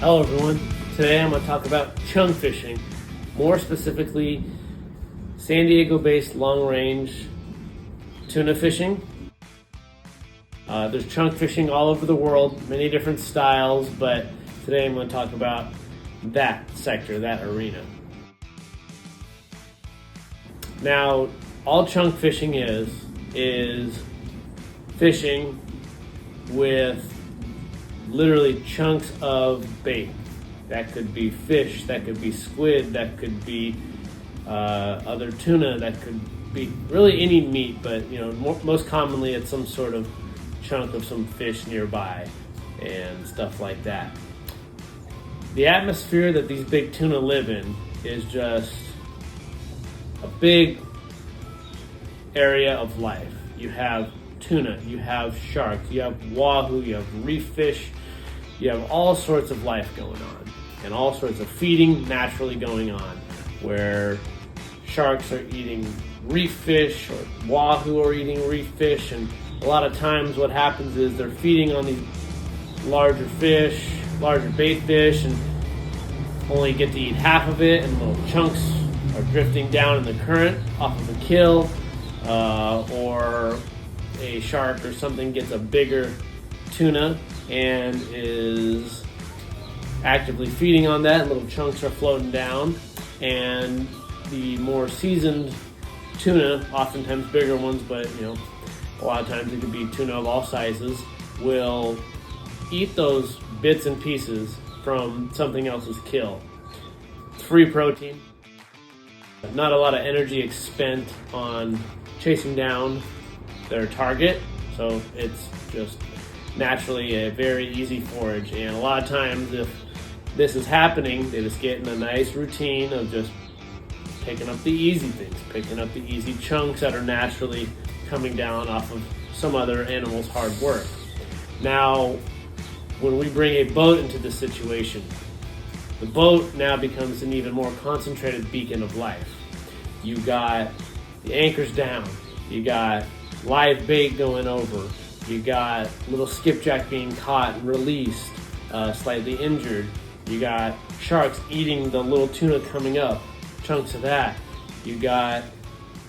Hello everyone, today I'm going to talk about chunk fishing, more specifically San Diego based long range tuna fishing. There's chunk fishing all over the world, many different styles, but today I'm going to talk about that sector, that arena. Now, all chunk fishing is fishing with literally chunks of bait. That could be fish, that could be squid, that could be other tuna, that could be really any meat, but most commonly it's some sort of chunk of some fish nearby and stuff like that. The atmosphere that these big tuna live in is just a big area of life. You have tuna, you have sharks, you have wahoo, you have reef fish, you have all sorts of life going on and all sorts of feeding naturally going on, where sharks are eating reef fish or wahoo are eating reef fish, and a lot of times what happens is they're feeding on these larger fish, larger bait fish, and only get to eat half of it, and little chunks are drifting down in the current off of a kill, or a shark or something gets a bigger tuna and is actively feeding on that, and little chunks are floating down. And the more seasoned tuna, oftentimes bigger ones, but a lot of times it could be tuna of all sizes, will eat those bits and pieces from something else's kill. It's free protein, not a lot of energy expended on chasing down their target, so it's just naturally a very easy forage. And a lot of times if this is happening, they just get in a nice routine of just picking up the easy things, picking up the easy chunks that are naturally coming down off of some other animal's hard work. Now, when we bring a boat into this situation, the boat now becomes an even more concentrated beacon of life. You got the anchors down, you got live bait going over, you got little skipjack being caught and released, slightly injured, you got sharks eating the little tuna coming up, chunks of that, you got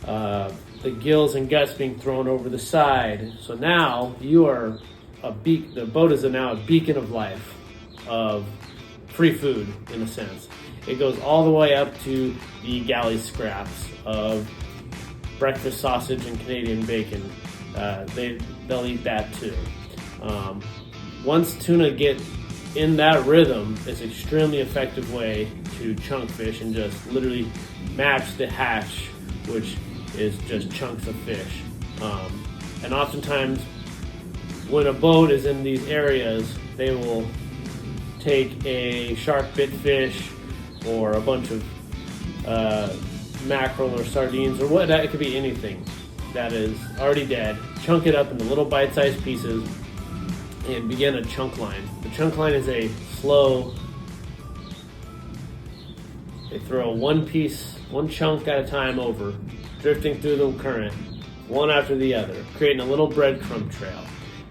the gills and guts being thrown over the side. So now you are the boat is now a beacon of life, of free food in a sense. It goes all the way up to the galley scraps of breakfast sausage and Canadian bacon. They'll eat that too. Once tuna get in that rhythm, it's an extremely effective way to chunk fish and just literally match the hatch, which is just chunks of fish. And oftentimes when a boat is in these areas, they will take a shark bit fish or a bunch of mackerel or sardines or what, it could be anything that is already dead, chunk it up into little bite-sized pieces and begin a chunk line. The chunk line is a slow, they throw one chunk at a time over, drifting through the current, one after the other, creating a little breadcrumb trail.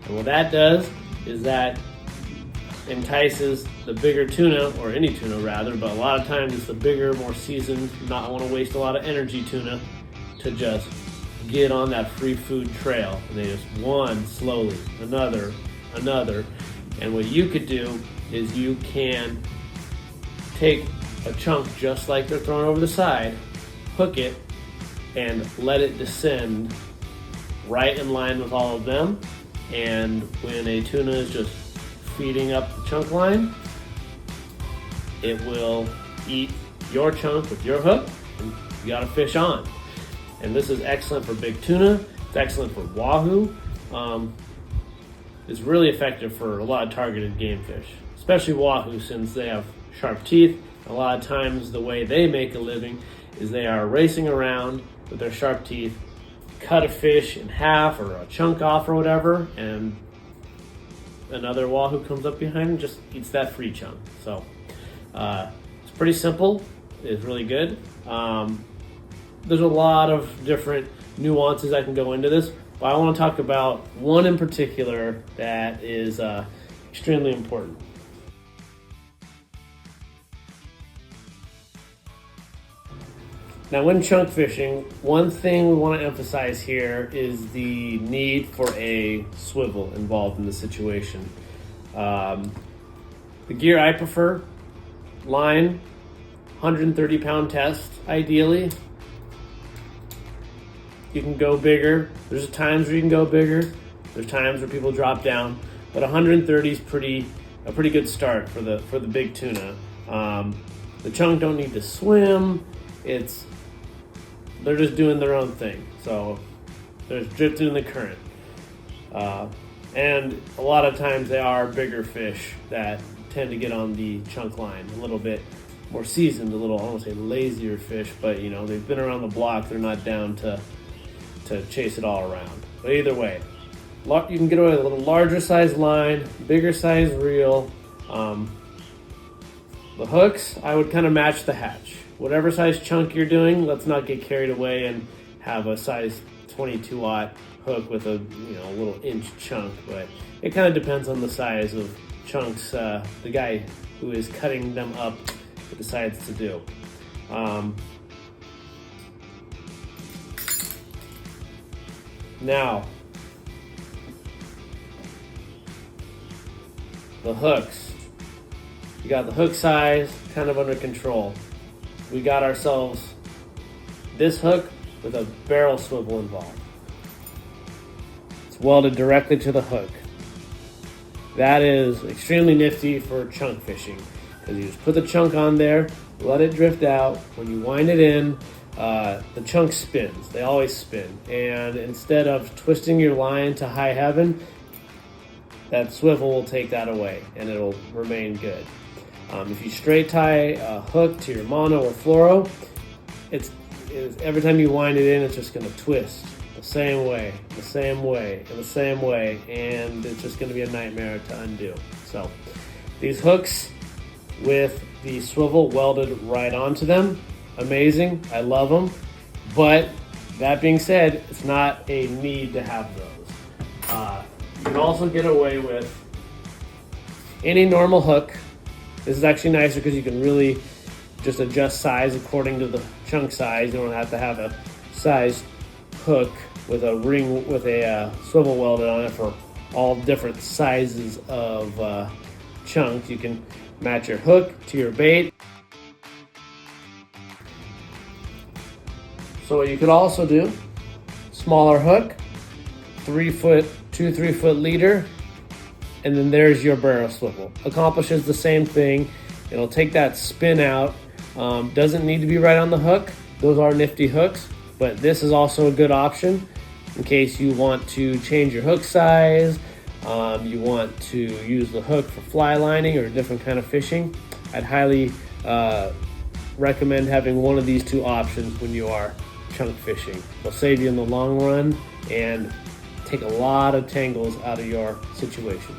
And what that does is that entices the bigger tuna, or any tuna rather, but a lot of times it's the bigger, more seasoned, not want to waste a lot of energy tuna, to just get on that free food trail. And they just one slowly, another. And what you could do is you can take a chunk just like they're thrown over the side, hook it, and let it descend right in line with all of them. And when a tuna is just feeding up the chunk line, it will eat your chunk with your hook, and you got a fish on. And this is excellent for big tuna. It's excellent for wahoo. It's really effective for a lot of targeted game fish, especially wahoo, since they have sharp teeth. A lot of times the way they make a living is they are racing around with their sharp teeth, cut a fish in half or a chunk off or whatever, and another wahoo comes up behind and just eats that free chunk. So it's pretty simple. It's really good. There's a lot of different nuances that can go into this, but I want to talk about one in particular that is extremely important. Now, when chunk fishing, one thing we want to emphasize here is the need for a swivel involved in the situation. The gear I prefer, line, 130-pound test, ideally. You can go bigger. There's times where you can go bigger. There's times where people drop down, but 130 is a pretty good start for the big tuna. The chunk don't need to swim. They're just doing their own thing. So they're drifting in the current. And a lot of times they are bigger fish that tend to get on the chunk line, a little bit more seasoned, I won't say lazier fish, but they've been around the block. They're not down to chase it all around. But either way, you can get away with a little larger size line, bigger size reel. The hooks, I would kind of match the hatch. Whatever size chunk you're doing, let's not get carried away and have a size 22-aught hook with a little inch chunk. But it kind of depends on the size of chunks the guy who is cutting them up decides to do. Now, the hooks. You got the hook size kind of under control. We got ourselves this hook with a barrel swivel involved. It's welded directly to the hook. That is extremely nifty for chunk fishing because you just put the chunk on there, let it drift out. When you wind it in, the chunk spins. They always spin. And instead of twisting your line to high heaven, that swivel will take that away and it'll remain good. If you straight tie a hook to your mono or fluoro, it's every time you wind it in, it's just going to twist the same way, and the same way, and it's just going to be a nightmare to undo. So these hooks with the swivel welded right onto them, amazing. I love them. But that being said, it's not a need to have those. You can also get away with any normal hook. This is actually nicer because you can really just adjust size according to the chunk size. You don't have to have a size hook with a ring with a swivel welded on it for all different sizes of chunks. You can match your hook to your bait. So what you could also do, smaller hook, 3 foot leader, and then there's your barrel swivel. Accomplishes the same thing. It'll take that spin out. Doesn't need to be right on the hook. Those are nifty hooks, but this is also a good option in case you want to change your hook size, you want to use the hook for fly lining or a different kind of fishing. I'd highly recommend having one of these two options when you are chunk fishing. It'll save you in the long run and take a lot of tangles out of your situation.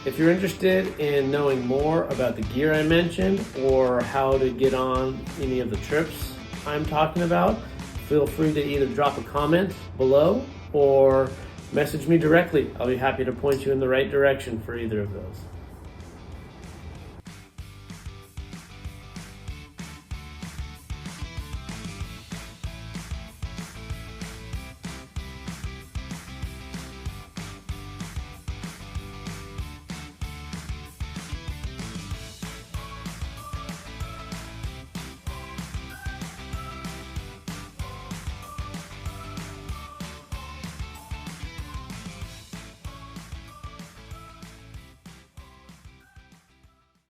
If you're interested in knowing more about the gear I mentioned or how to get on any of the trips I'm talking about, feel free to either drop a comment below or message me directly. I'll be happy to point you in the right direction for either of those.